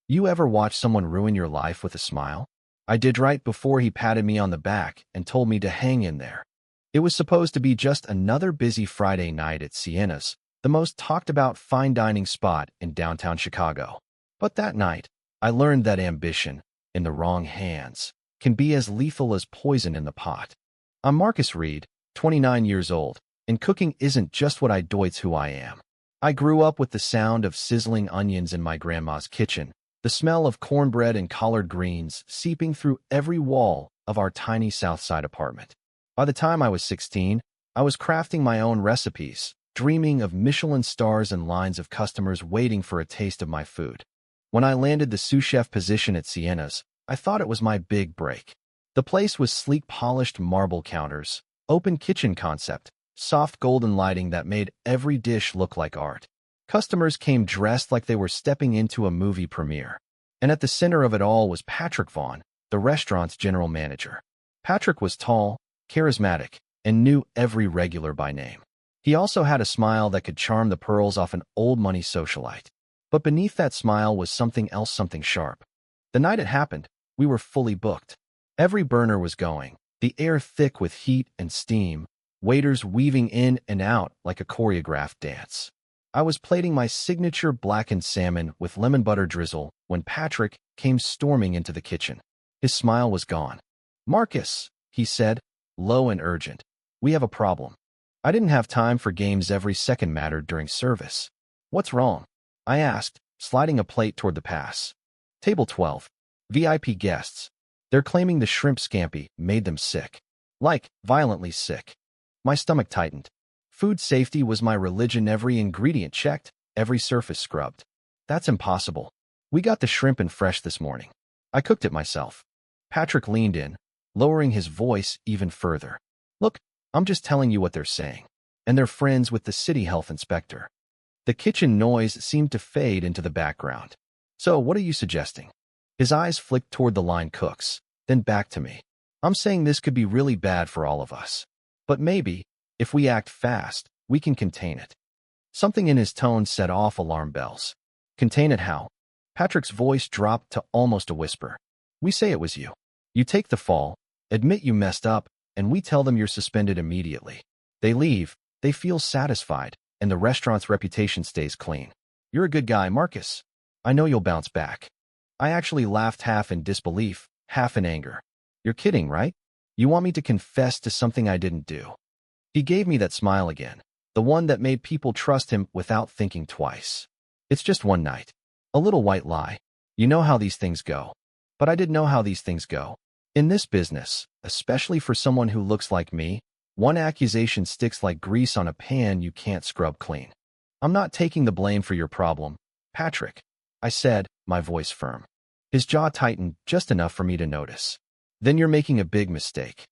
You ever watch someone ruin your life with a smile? I did right before he patted me on the back and told me to hang in there. It was supposed to be just another busy Friday night at Sienna's, the most talked about fine dining spot in downtown Chicago. But that night, I learned that ambition, in the wrong hands, can be as lethal as poison in the pot. I'm Marcus Reed, 29 years old, and cooking isn't just what I do, it's who I am. I grew up with the sound of sizzling onions in my grandma's kitchen, the smell of cornbread and collard greens seeping through every wall of our tiny South Side apartment. By the time I was 16, I was crafting my own recipes, dreaming of Michelin stars and lines of customers waiting for a taste of my food. When I landed the sous chef position at Sienna's, I thought it was my big break. The place was sleek polished marble counters, open kitchen concept, soft golden lighting that made every dish look like art. Customers came dressed like they were stepping into a movie premiere. And at the center of it all was Patrick Vaughn, the restaurant's general manager. Patrick was tall, charismatic, and knew every regular by name. He also had a smile that could charm the pearls off an old-money socialite. But beneath that smile was something else, something sharp. The night it happened, we were fully booked. Every burner was going, the air thick with heat and steam, waiters weaving in and out like a choreographed dance. I was plating my signature blackened salmon with lemon butter drizzle when Patrick came storming into the kitchen. His smile was gone. "Marcus," he said, low and urgent, "we have a problem." I didn't have time for games. Every second mattered during service. "What's wrong?" I asked, sliding a plate toward the pass. "Table 12. VIP guests. They're claiming the shrimp scampi made them sick. Like, violently sick." My stomach tightened. Food safety was my religion. Every ingredient checked, every surface scrubbed. "That's impossible. We got the shrimp in fresh this morning. I cooked it myself." Patrick leaned in, lowering his voice even further. "Look, I'm just telling you what they're saying. And they're friends with the city health inspector." The kitchen noise seemed to fade into the background. "So what are you suggesting?" His eyes flicked toward the line cooks, then back to me. "I'm saying this could be really bad for all of us. But maybe, if we act fast, we can contain it." Something in his tone set off alarm bells. "Contain it how?" Patrick's voice dropped to almost a whisper. "We say it was you. You take the fall, admit you messed up, and we tell them you're suspended immediately. They leave, they feel satisfied, and the restaurant's reputation stays clean. You're a good guy, Marcus. I know you'll bounce back." I actually laughed, half in disbelief, half in anger. "You're kidding, right? You want me to confess to something I didn't do?" He gave me that smile again, the one that made people trust him without thinking twice. "It's just one night. A little white lie. You know how these things go." But I didn't know how these things go. In this business, especially for someone who looks like me, one accusation sticks like grease on a pan you can't scrub clean. "I'm not taking the blame for your problem, Patrick," I said, my voice firm. His jaw tightened just enough for me to notice. "Then you're making a big mistake."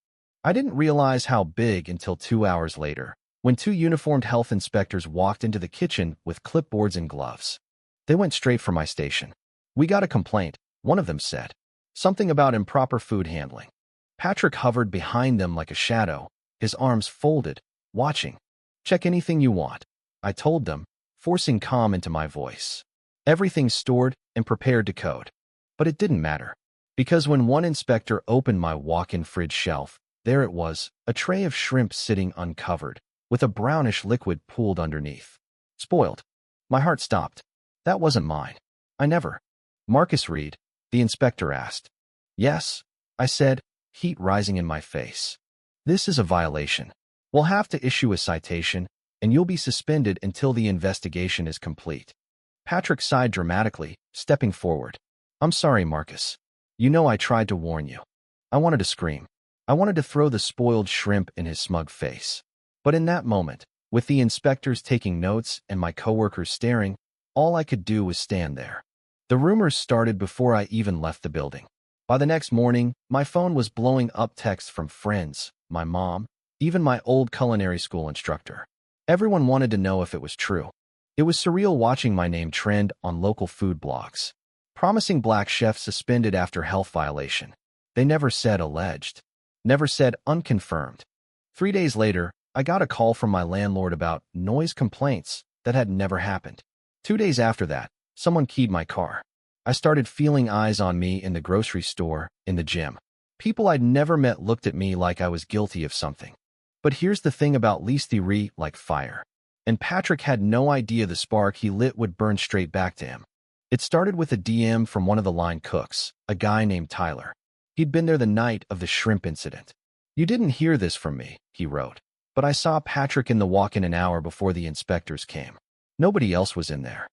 I didn't realize how big until 2 hours later, when two uniformed health inspectors walked into the kitchen with clipboards and gloves. They went straight for my station. "We got a complaint," one of them said. "Something about improper food handling." Patrick hovered behind them like a shadow, his arms folded, watching. "Check anything you want," I told them, forcing calm into my voice. "Everything's stored and prepared to code." But it didn't matter, because when one inspector opened my walk-in fridge shelf, there it was, a tray of shrimp sitting uncovered, with a brownish liquid pooled underneath. "Spoiled." My heart stopped. That wasn't mine. I never. "Marcus Reed?" the inspector asked. "Yes," I said, heat rising in my face. "This is a violation. We'll have to issue a citation, and you'll be suspended until the investigation is complete." Patrick sighed dramatically, stepping forward. "I'm sorry, Marcus. You know I tried to warn you." I wanted to scream. I wanted to throw the spoiled shrimp in his smug face. But in that moment, with the inspectors taking notes and my coworkers staring, all I could do was stand there. The rumors started before I even left the building. By the next morning, my phone was blowing up texts from friends, my mom, even my old culinary school instructor. Everyone wanted to know if it was true. It was surreal watching my name trend on local food blogs. Promising black chef suspended after health violation. They never said alleged. Never said unconfirmed. 3 days later, I got a call from my landlord about noise complaints that had never happened. 2 days after that, someone keyed my car. I started feeling eyes on me in the grocery store, in the gym. People I'd never met looked at me like I was guilty of something. But here's the thing about Lee's theory, like fire. And Patrick had no idea the spark he lit would burn straight back to him. It started with a DM from one of the line cooks, a guy named Tyler. He'd been there the night of the shrimp incident. "You didn't hear this from me," he wrote. "But I saw Patrick in the walk-in an hour before the inspectors came. Nobody else was in there."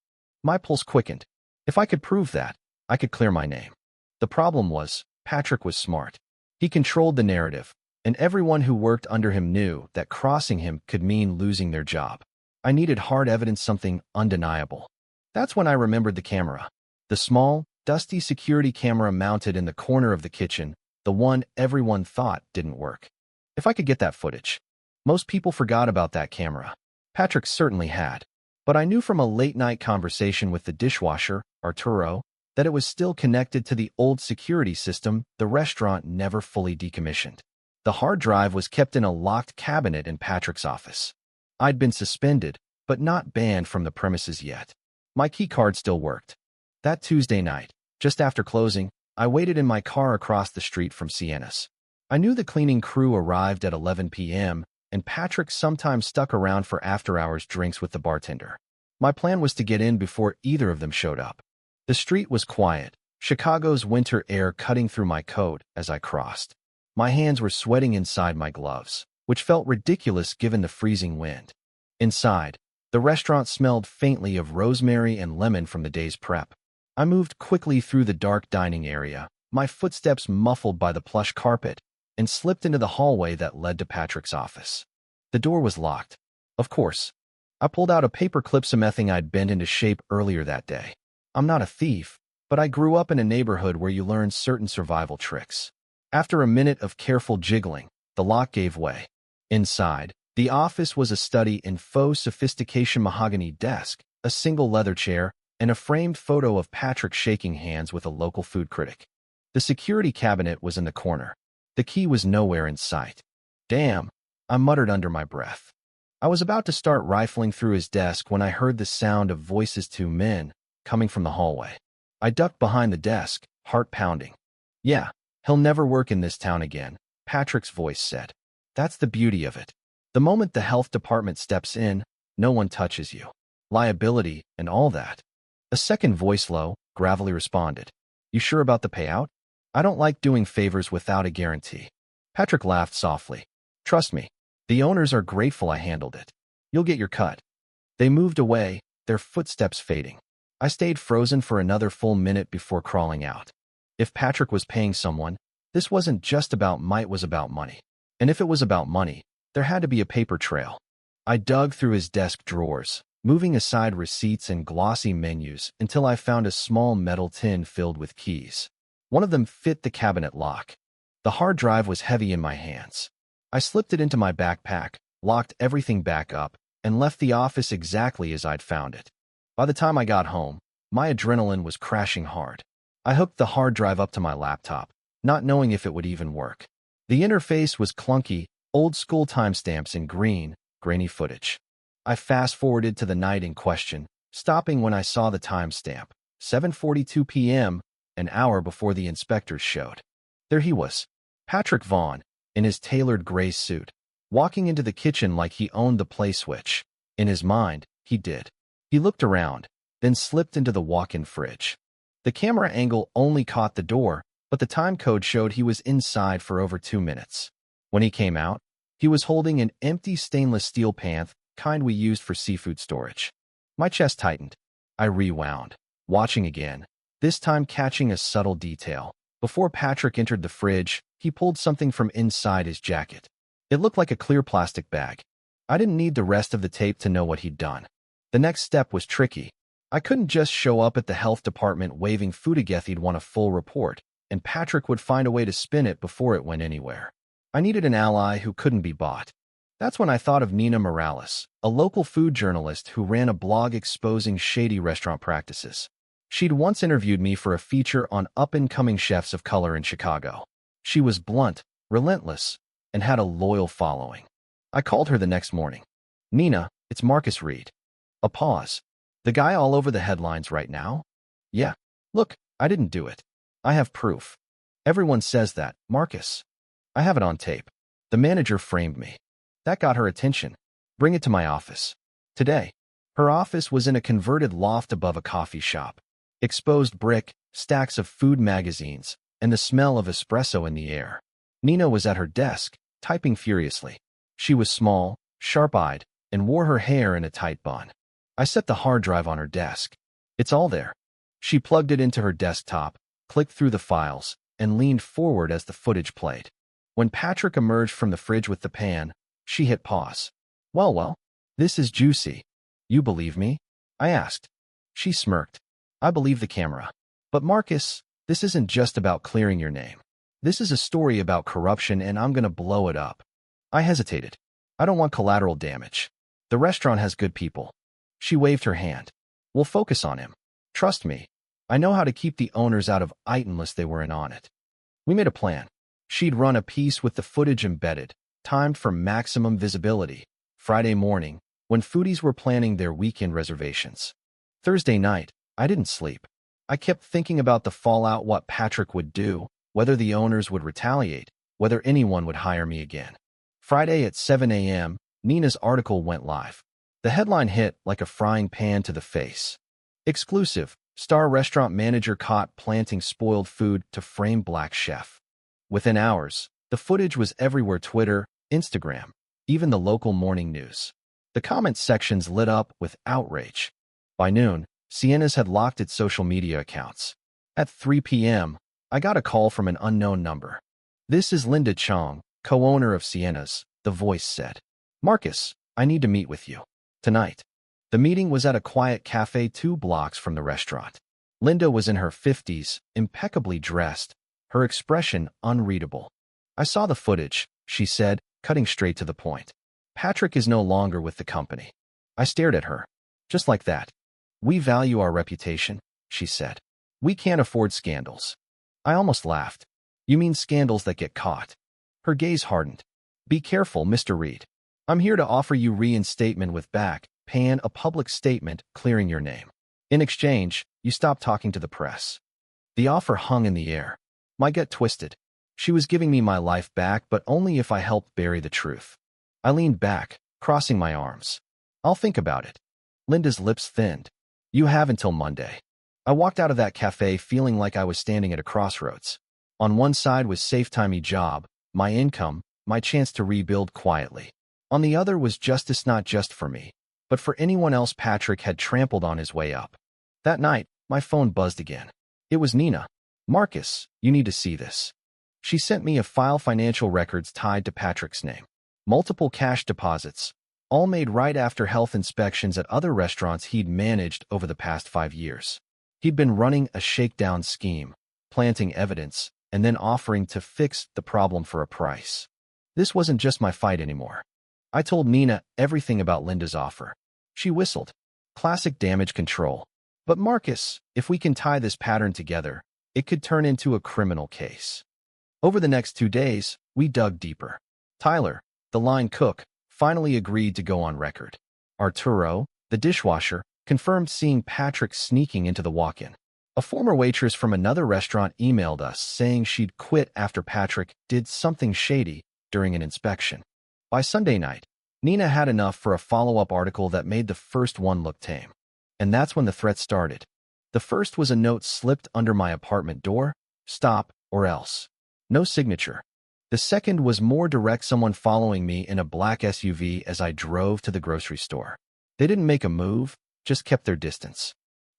My pulse quickened. If I could prove that, I could clear my name. The problem was, Patrick was smart. He controlled the narrative, and everyone who worked under him knew that crossing him could mean losing their job. I needed hard evidence, something undeniable. That's when I remembered the camera. The small, dusty security camera mounted in the corner of the kitchen, the one everyone thought didn't work. If I could get that footage. Most people forgot about that camera. Patrick certainly had. But I knew from a late-night conversation with the dishwasher, Arturo, that it was still connected to the old security system the restaurant never fully decommissioned. The hard drive was kept in a locked cabinet in Patrick's office. I'd been suspended, but not banned from the premises yet. My key card still worked. That Tuesday night, just after closing, I waited in my car across the street from Sienna's. I knew the cleaning crew arrived at 11 p.m., and Patrick sometimes stuck around for after-hours drinks with the bartender. My plan was to get in before either of them showed up. The street was quiet, Chicago's winter air cutting through my coat as I crossed. My hands were sweating inside my gloves, which felt ridiculous given the freezing wind. Inside, the restaurant smelled faintly of rosemary and lemon from the day's prep. I moved quickly through the dark dining area, my footsteps muffled by the plush carpet, and slipped into the hallway that led to Patrick's office. The door was locked. Of course. I pulled out a paperclip, something I'd bent into shape earlier that day. I'm not a thief, but I grew up in a neighborhood where you learn certain survival tricks. After a minute of careful jiggling, the lock gave way. Inside, the office was a study in faux sophistication, mahogany desk, a single leather chair, and a framed photo of Patrick shaking hands with a local food critic. The security cabinet was in the corner. The key was nowhere in sight. "Damn," I muttered under my breath. I was about to start rifling through his desk when I heard the sound of voices, two men, coming from the hallway. I ducked behind the desk, heart pounding. "Yeah, he'll never work in this town again," Patrick's voice said. "That's the beauty of it. The moment the health department steps in, no one touches you. Liability and all that." A second voice, low, gravelly, responded. "You sure about the payout? I don't like doing favors without a guarantee." Patrick laughed softly. "Trust me, the owners are grateful I handled it. You'll get your cut." They moved away, their footsteps fading. I stayed frozen for another full minute before crawling out. If Patrick was paying someone, this wasn't just about might, it was about money. And if it was about money, there had to be a paper trail. I dug through his desk drawers, moving aside receipts and glossy menus until I found a small metal tin filled with keys. One of them fit the cabinet lock. The hard drive was heavy in my hands. I slipped it into my backpack, locked everything back up, and left the office exactly as I'd found it. By the time I got home, my adrenaline was crashing hard. I hooked the hard drive up to my laptop, not knowing if it would even work. The interface was clunky, old-school timestamps in green, grainy footage. I fast-forwarded to the night in question, stopping when I saw the timestamp, 7:42 p.m., an hour before the inspectors showed. There he was, Patrick Vaughn, in his tailored gray suit, walking into the kitchen like he owned the play switch. In his mind, he did. He looked around, then slipped into the walk-in fridge. The camera angle only caught the door, but the time code showed he was inside for over 2 minutes. When he came out, he was holding an empty stainless steel pan, kind we used for seafood storage. My chest tightened. I rewound, watching again, this time catching a subtle detail. Before Patrick entered the fridge, he pulled something from inside his jacket. It looked like a clear plastic bag. I didn't need the rest of the tape to know what he'd done. The next step was tricky. I couldn't just show up at the health department waving Foodageth. He'd want a full report, and Patrick would find a way to spin it before it went anywhere. I needed an ally who couldn't be bought. That's when I thought of Nina Morales, a local food journalist who ran a blog exposing shady restaurant practices. She'd once interviewed me for a feature on up-and-coming chefs of color in Chicago. She was blunt, relentless, and had a loyal following. I called her the next morning. "Nina, it's Marcus Reed." A pause. "The guy all over the headlines right now?" "Yeah." Look, I didn't do it. I have proof. Everyone says that, Marcus. I have it on tape. The manager framed me. That got her attention. Bring it to my office. Today. Her office was in a converted loft above a coffee shop. Exposed brick, stacks of food magazines, and the smell of espresso in the air. Nina was at her desk, typing furiously. She was small, sharp-eyed, and wore her hair in a tight bun. I set the hard drive on her desk. It's all there. She plugged it into her desktop, clicked through the files, and leaned forward as the footage played. When Patrick emerged from the fridge with the pan, she hit pause. Well, this is juicy. You believe me? I asked. She smirked. I believe the camera. But Marcus, this isn't just about clearing your name. This is a story about corruption and I'm gonna blow it up. I hesitated. I don't want collateral damage. The restaurant has good people. She waved her hand. We'll focus on him. Trust me. I know how to keep the owners out of it unless they were in on it. We made a plan. She'd run a piece with the footage embedded, timed for maximum visibility. Friday morning, when foodies were planning their weekend reservations. Thursday night, I didn't sleep. I kept thinking about the fallout, what Patrick would do, whether the owners would retaliate, whether anyone would hire me again. Friday at 7 a.m., Nina's article went live. The headline hit like a frying pan to the face. Exclusive, star restaurant manager caught planting spoiled food to frame black chef. Within hours, the footage was everywhere: Twitter, Instagram, even the local morning news. The comment sections lit up with outrage. By noon, Sienna's had locked its social media accounts. At 3 p.m., I got a call from an unknown number. This is Linda Chong, co-owner of Sienna's, the voice said. Marcus, I need to meet with you. Tonight. The meeting was at a quiet cafe 2 blocks from the restaurant. Linda was in her 50s, impeccably dressed, her expression unreadable. I saw the footage, she said, cutting straight to the point. Patrick is no longer with the company. I stared at her. Just like that. We value our reputation, she said. We can't afford scandals. I almost laughed. You mean scandals that get caught? Her gaze hardened. Be careful, Mr. Reed. I'm here to offer you reinstatement with back, pan, a public statement clearing your name. In exchange, you stop talking to the press. The offer hung in the air. My gut twisted. She was giving me my life back, but only if I helped bury the truth. I leaned back, crossing my arms. I'll think about it. Linda's lips thinned. You have until Monday. I walked out of that cafe feeling like I was standing at a crossroads. On one side was safe-timey job, my income, my chance to rebuild quietly. On the other was justice, not just for me, but for anyone else Patrick had trampled on his way up. That night, my phone buzzed again. It was Nina. Marcus, you need to see this. She sent me a file, financial records tied to Patrick's name. Multiple cash deposits, all made right after health inspections at other restaurants he'd managed over the past 5 years. He'd been running a shakedown scheme, planting evidence, and then offering to fix the problem for a price. This wasn't just my fight anymore. I told Nina everything about Linda's offer. She whistled. Classic damage control. But Marcus, if we can tie this pattern together, it could turn into a criminal case. Over the next 2 days, we dug deeper. Tyler, the line cook, finally agreed to go on record. Arturo, the dishwasher, confirmed seeing Patrick sneaking into the walk-in. A former waitress from another restaurant emailed us saying she'd quit after Patrick did something shady during an inspection. By Sunday night, Nina had enough for a follow-up article that made the first one look tame. And that's when the threat started. The first was a note slipped under my apartment door: stop or else. No signature. The second was more direct: someone following me in a black SUV as I drove to the grocery store. They didn't make a move, just kept their distance.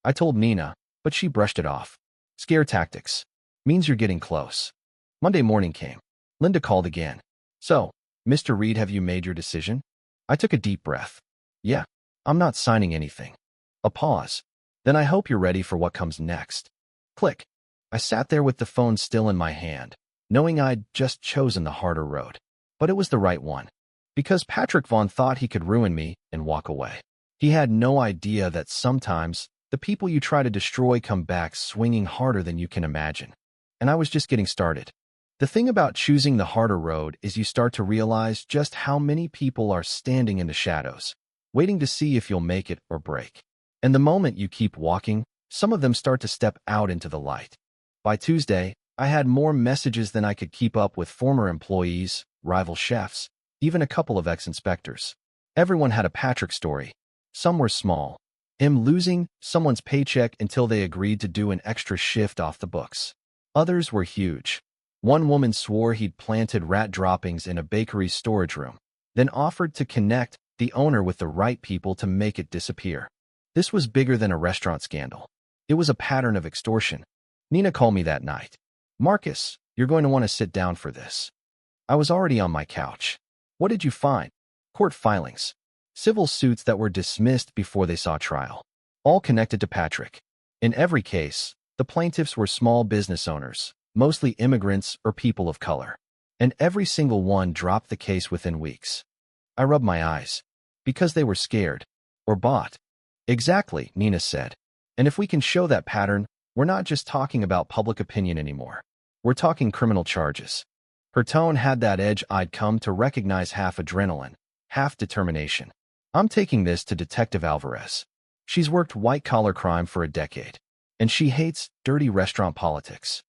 I told Nina, but she brushed it off. Scare tactics. Means you're getting close. Monday morning came. Linda called again. So, Mr. Reed, have you made your decision? I took a deep breath. Yeah, I'm not signing anything. A pause. Then I hope you're ready for what comes next. Click. I sat there with the phone still in my hand, knowing I'd just chosen the harder road. But it was the right one. Because Patrick Vaughn thought he could ruin me and walk away. He had no idea that sometimes the people you try to destroy come back swinging harder than you can imagine. And I was just getting started. The thing about choosing the harder road is you start to realize just how many people are standing in the shadows, waiting to see if you'll make it or break. And the moment you keep walking, Some of them start to step out into the light. By Tuesday, I had more messages than I could keep up with former employees, rival chefs, even a couple of ex-inspectors. Everyone had a Patrick story. Some were small. Him losing someone's paycheck until they agreed to do an extra shift off the books. Others were huge. One woman swore he'd planted rat droppings in a bakery's storage room, then offered to connect the owner with the right people to make it disappear. This was bigger than a restaurant scandal. It was a pattern of extortion. Nina called me that night. "Marcus, you're going to want to sit down for this." I was already on my couch. "What did you find?" "Court filings. Civil suits that were dismissed before they saw trial. All connected to Patrick. In every case, the plaintiffs were small business owners, mostly immigrants or people of color. And every single one dropped the case within weeks." I rubbed my eyes. "Because they were scared. Or bought." "Exactly," Nina said. "And if we can show that pattern, we're not just talking about public opinion anymore. We're talking criminal charges." Her tone had that edge I'd come to recognize, half adrenaline, half determination. "I'm taking this to Detective Alvarez. She's worked white-collar crime for a decade, and she hates dirty restaurant politics."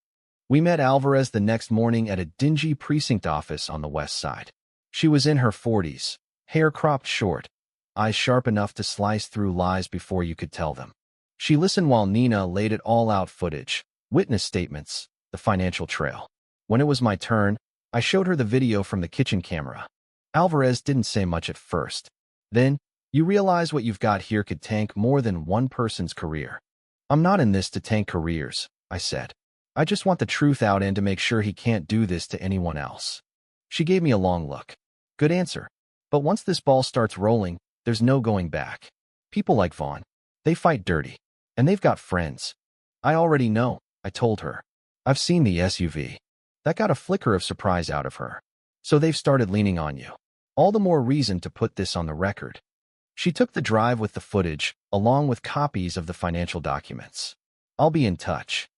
We met Alvarez the next morning at a dingy precinct office on the west side. She was in her 40s, hair cropped short, eyes sharp enough to slice through lies before you could tell them. She listened while Nina laid it all out: footage, witness statements, the financial trail. When it was my turn, I showed her the video from the kitchen camera. Alvarez didn't say much at first. "Then, you realize what you've got here could tank more than one person's career." "I'm not in this to tank careers," I said. "I just want the truth out and to make sure he can't do this to anyone else." She gave me a long look. "Good answer. But once this ball starts rolling, there's no going back. People like Vaughn, they fight dirty. And they've got friends." "I already know," I told her. "I've seen the SUV." That got a flicker of surprise out of her. "So they've started leaning on you. All the more reason to put this on the record." She took the drive with the footage, along with copies of the financial documents. "I'll be in touch."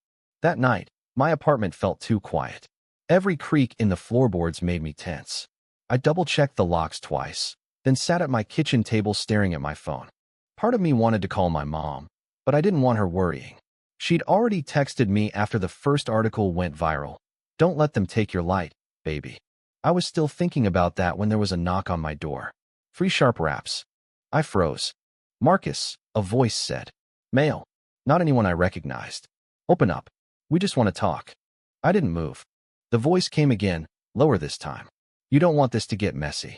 That night, my apartment felt too quiet. Every creak in the floorboards made me tense. I double-checked the locks twice, then sat at my kitchen table staring at my phone. Part of me wanted to call my mom, but I didn't want her worrying. She'd already texted me after the first article went viral. "Don't let them take your light, baby." I was still thinking about that when there was a knock on my door. 3 sharp raps. I froze. "Marcus," a voice said. "Mail." Not anyone I recognized. "Open up. We just want to talk." I didn't move. The voice came again, lower this time. "You don't want this to get messy."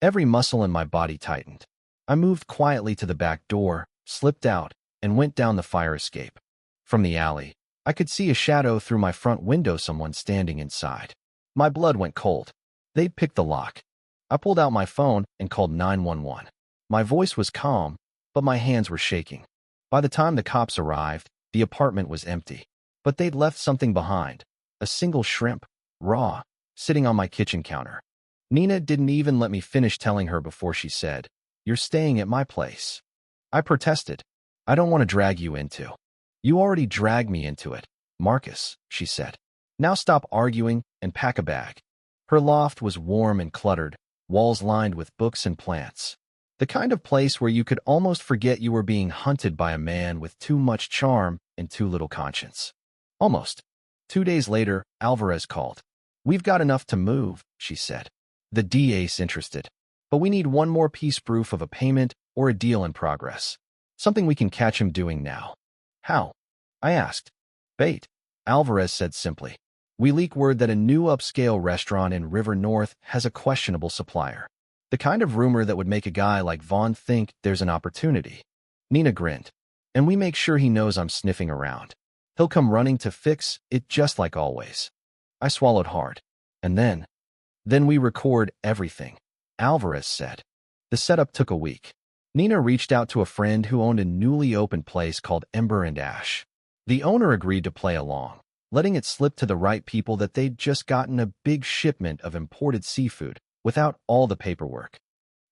Every muscle in my body tightened. I moved quietly to the back door, slipped out, and went down the fire escape. From the alley, I could see a shadow through my front window, someone standing inside. My blood went cold. They'd picked the lock. I pulled out my phone and called 911. My voice was calm, but my hands were shaking. By the time the cops arrived, the apartment was empty. But they'd left something behind. A single shrimp, raw, sitting on my kitchen counter. Nina didn't even let me finish telling her before she said, "You're staying at my place." I protested. "I don't want to drag you into." "You already dragged me into it, Marcus," she said. "Now stop arguing and pack a bag." Her loft was warm and cluttered, walls lined with books and plants. The kind of place where you could almost forget you were being hunted by a man with too much charm and too little conscience. Almost. 2 days later, Alvarez called. "We've got enough to move," she said. "The DA's interested. But we need one more piece, proof of a payment or a deal in progress. Something we can catch him doing now." "How?" I asked. "Bait," Alvarez said simply. "We leak word that a new upscale restaurant in River North has a questionable supplier. The kind of rumor that would make a guy like Vaughn think there's an opportunity." Nina grinned. "And we make sure he knows I'm sniffing around. He'll come running to fix it just like always." I swallowed hard. "And then we record everything," Alvarez said. The setup took a week. Nina reached out to a friend who owned a newly opened place called Ember and Ash. The owner agreed to play along, letting it slip to the right people that they'd just gotten a big shipment of imported seafood without all the paperwork.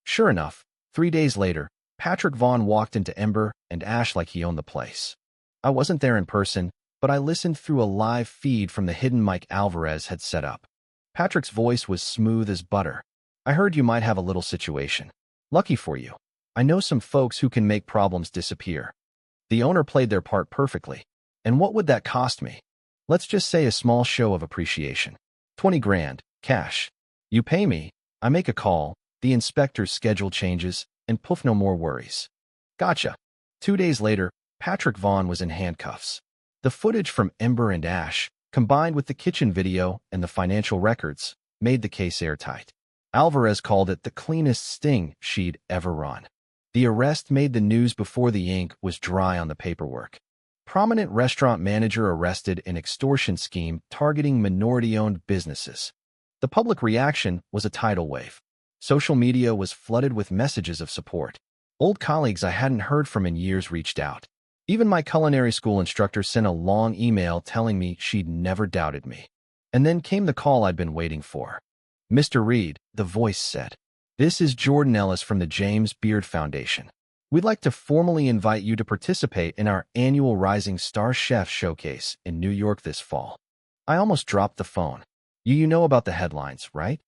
Sure enough, 3 days later, Patrick Vaughn walked into Ember and Ash like he owned the place. I wasn't there in person, but I listened through a live feed from the hidden mic Alvarez had set up. Patrick's voice was smooth as butter. "I heard you might have a little situation. Lucky for you. I know some folks who can make problems disappear." The owner played their part perfectly. And what would that cost me? Let's just say a small show of appreciation. 20 grand, cash. You pay me, I make a call, the inspector's schedule changes, and poof, no more worries. Gotcha. 2 days later, Patrick Vaughn was in handcuffs. The footage from Ember and Ash, combined with the kitchen video and the financial records, made the case airtight. Alvarez called it the cleanest sting she'd ever run. The arrest made the news before the ink was dry on the paperwork. Prominent restaurant manager arrested in extortion scheme targeting minority-owned businesses. The public reaction was a tidal wave. Social media was flooded with messages of support. Old colleagues I hadn't heard from in years reached out. Even my culinary school instructor sent a long email telling me she'd never doubted me. And then came the call I'd been waiting for. "Mr. Reed," the voice said. "This is Jordan Ellis from the James Beard Foundation. We'd like to formally invite you to participate in our annual Rising Star Chef Showcase in New York this fall." I almost dropped the phone. You know about the headlines, right?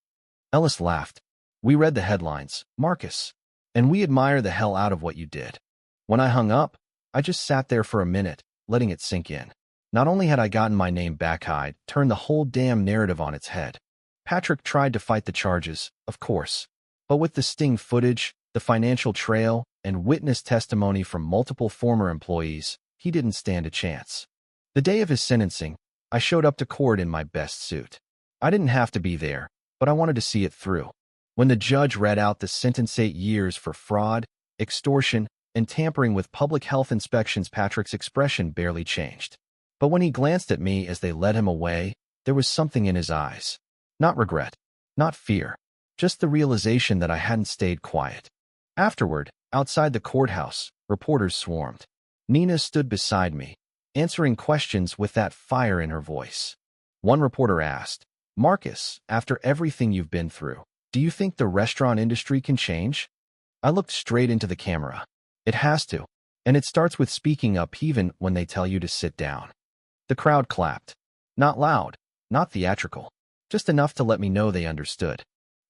Ellis laughed. "We read the headlines, Marcus. And we admire the hell out of what you did." When I hung up, I just sat there for a minute, letting it sink in. Not only had I gotten my name back, I'd turned the whole damn narrative on its head. Patrick tried to fight the charges, of course. But with the sting footage, the financial trail, and witness testimony from multiple former employees, he didn't stand a chance. The day of his sentencing, I showed up to court in my best suit. I didn't have to be there, but I wanted to see it through. When the judge read out the sentence, 8 years for fraud, extortion, and tampering with public health inspections, Patrick's expression barely changed. But when he glanced at me as they led him away, there was something in his eyes. Not regret, not fear, just the realization that I hadn't stayed quiet. Afterward, outside the courthouse, reporters swarmed. Nina stood beside me, answering questions with that fire in her voice. One reporter asked, "Marcus, after everything you've been through, do you think the restaurant industry can change?" I looked straight into the camera. It has to. And it starts with speaking up even when they tell you to sit down. The crowd clapped. Not loud, not theatrical, just enough to let me know they understood.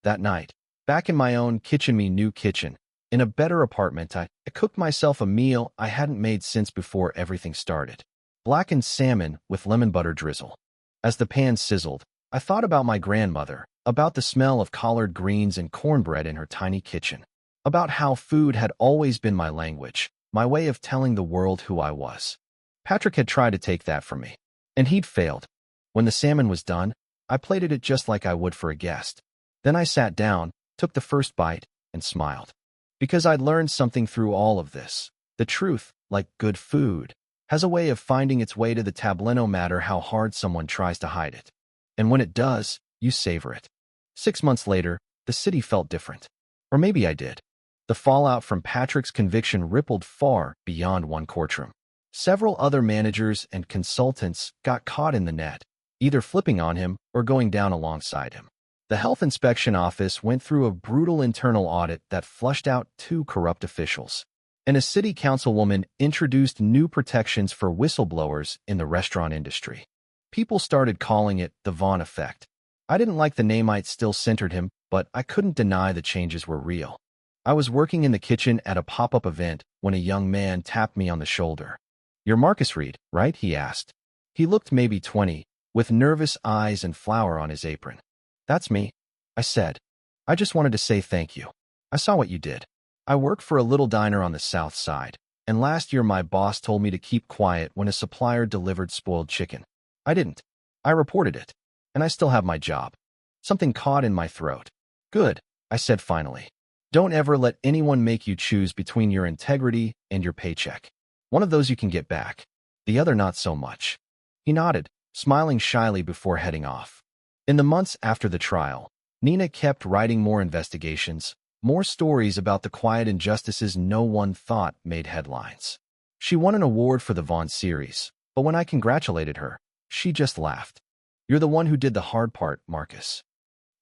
That night, back in my own new kitchen, in a better apartment, I cooked myself a meal I hadn't made since before everything started. Blackened salmon with lemon butter drizzle. As the pan sizzled, I thought about my grandmother, about the smell of collard greens and cornbread in her tiny kitchen, about how food had always been my language, my way of telling the world who I was. Patrick had tried to take that from me, and he'd failed. When the salmon was done, I plated it just like I would for a guest. Then I sat down, took the first bite, and smiled. Because I'd learned something through all of this. The truth, like good food, has a way of finding its way to the tableau no matter how hard someone tries to hide it. And when it does, you savor it. 6 months later, the city felt different. Or maybe I did. The fallout from Patrick's conviction rippled far beyond one courtroom. Several other managers and consultants got caught in the net, either flipping on him or going down alongside him. The Health Inspection Office went through a brutal internal audit that flushed out 2 corrupt officials. And a city councilwoman introduced new protections for whistleblowers in the restaurant industry. People started calling it the Vaughn effect. I didn't like the name. It still centered him, but I couldn't deny the changes were real. I was working in the kitchen at a pop-up event when a young man tapped me on the shoulder. "You're Marcus Reed, right?" he asked. He looked maybe 20, with nervous eyes and flour on his apron. "That's me," I said. "I just wanted to say thank you. I saw what you did. I work for a little diner on the south side, and last year my boss told me to keep quiet when a supplier delivered spoiled chicken. I didn't. I reported it, and I still have my job." Something caught in my throat. "Good," I said finally. "Don't ever let anyone make you choose between your integrity and your paycheck. One of those you can get back, the other not so much." He nodded, smiling shyly before heading off. In the months after the trial, Nina kept writing more investigations, more stories about the quiet injustices no one thought made headlines. She won an award for the Vaughn series, but when I congratulated her, she just laughed. "You're the one who did the hard part, Marcus."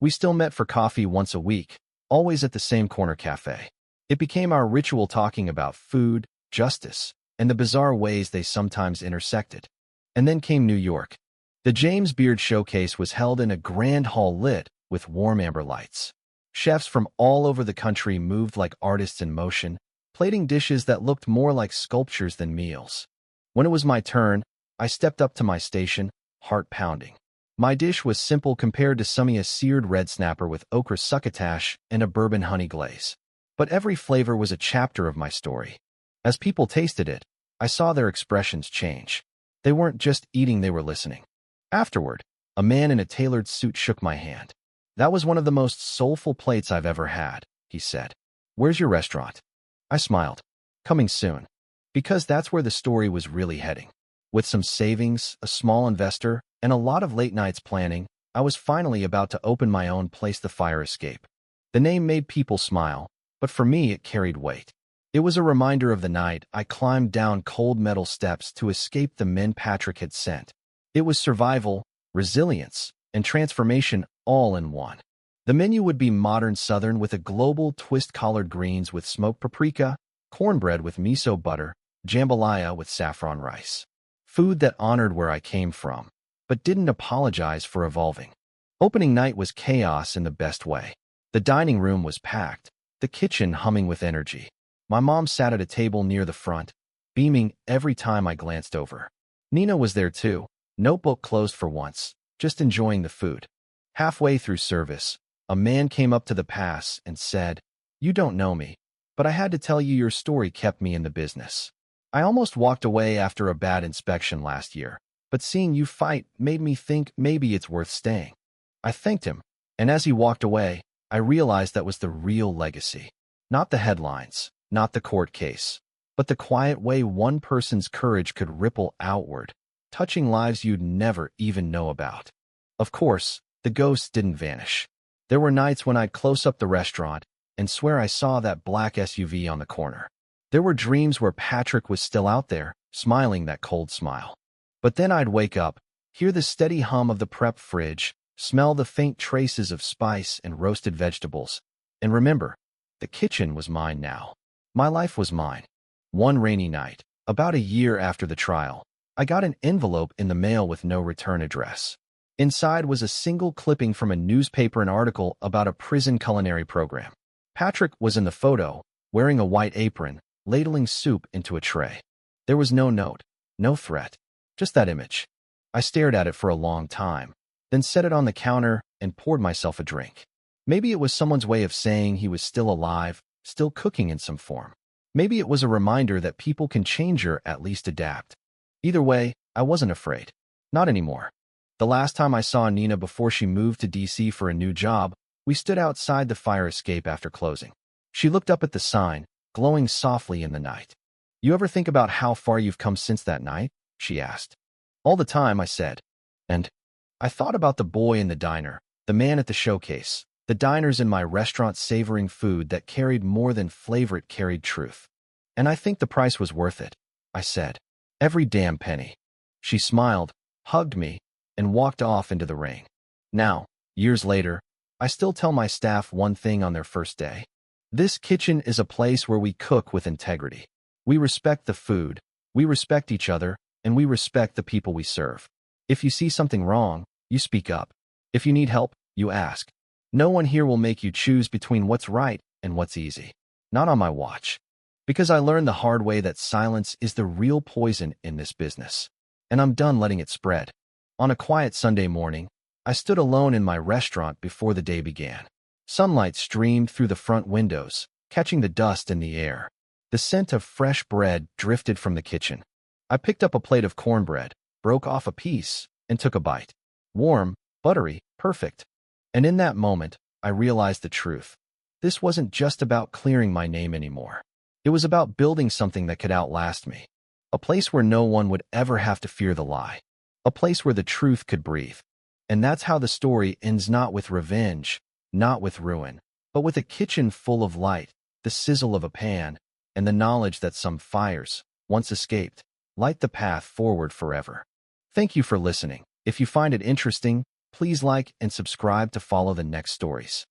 We still met for coffee once a week, always at the same corner cafe. It became our ritual, talking about food, justice, and the bizarre ways they sometimes intersected. And then came New York. The James Beard Showcase was held in a grand hall lit with warm amber lights. Chefs from all over the country moved like artists in motion, plating dishes that looked more like sculptures than meals. When it was my turn, I stepped up to my station, heart pounding. My dish was simple compared to Summia's seared red snapper with okra succotash and a bourbon honey glaze. But every flavor was a chapter of my story. As people tasted it, I saw their expressions change. They weren't just eating, they were listening. Afterward, a man in a tailored suit shook my hand. "That was one of the most soulful plates I've ever had," he said. "Where's your restaurant?" I smiled. "Coming soon." Because that's where the story was really heading. With some savings, a small investor, and a lot of late nights planning, I was finally about to open my own place, the Fire Escape. The name made people smile, but for me it carried weight. It was a reminder of the night I climbed down cold metal steps to escape the men Patrick had sent. It was survival, resilience, and transformation all in one. The menu would be modern Southern with a global twist: collard greens with smoked paprika, cornbread with miso butter, jambalaya with saffron rice. Food that honored where I came from, but didn't apologize for evolving. Opening night was chaos in the best way. The dining room was packed, the kitchen humming with energy. My mom sat at a table near the front, beaming every time I glanced over. Nina was there too, notebook closed for once, just enjoying the food. Halfway through service, a man came up to the pass and said, "You don't know me, but I had to tell you your story kept me in the business. I almost walked away after a bad inspection last year, but seeing you fight made me think maybe it's worth staying." I thanked him, and as he walked away, I realized that was the real legacy. Not the headlines, not the court case, but the quiet way one person's courage could ripple outward, touching lives you'd never even know about. Of course, the ghosts didn't vanish. There were nights when I'd close up the restaurant and swear I saw that black SUV on the corner. There were dreams where Patrick was still out there, smiling that cold smile. But then I'd wake up, hear the steady hum of the prep fridge, smell the faint traces of spice and roasted vegetables, and remember, the kitchen was mine now. My life was mine. One rainy night, about a year after the trial, I got an envelope in the mail with no return address. Inside was a single clipping from a newspaper, an article about a prison culinary program. Patrick was in the photo, wearing a white apron, ladling soup into a tray. There was no note, no threat, just that image. I stared at it for a long time, then set it on the counter and poured myself a drink. Maybe it was someone's way of saying he was still alive, still cooking in some form. Maybe it was a reminder that people can change or at least adapt. Either way, I wasn't afraid. Not anymore. The last time I saw Nina before she moved to DC for a new job, we stood outside the Fire Escape after closing. She looked up at the sign, glowing softly in the night. "You ever think about how far you've come since that night?" she asked. "All the time," I said. And I thought about the boy in the diner, the man at the showcase, the diners in my restaurant savoring food that carried more than flavor, it carried truth. "And I think the price was worth it," I said. "Every damn penny." She smiled, hugged me, and walked off into the rain. Now, years later, I still tell my staff one thing on their first day. This kitchen is a place where we cook with integrity. We respect the food, we respect each other, and we respect the people we serve. If you see something wrong, you speak up. If you need help, you ask. No one here will make you choose between what's right and what's easy. Not on my watch. Because I learned the hard way that silence is the real poison in this business. And I'm done letting it spread. On a quiet Sunday morning, I stood alone in my restaurant before the day began. Sunlight streamed through the front windows, catching the dust in the air. The scent of fresh bread drifted from the kitchen. I picked up a plate of cornbread, broke off a piece, and took a bite. Warm, buttery, perfect. And in that moment, I realized the truth. This wasn't just about clearing my name anymore. It was about building something that could outlast me. A place where no one would ever have to fear the lie. A place where the truth could breathe. And that's how the story ends, not with revenge, not with ruin, but with a kitchen full of light, the sizzle of a pan, and the knowledge that some fires, once escaped, light the path forward forever. Thank you for listening. If you find it interesting, please like and subscribe to follow the next stories.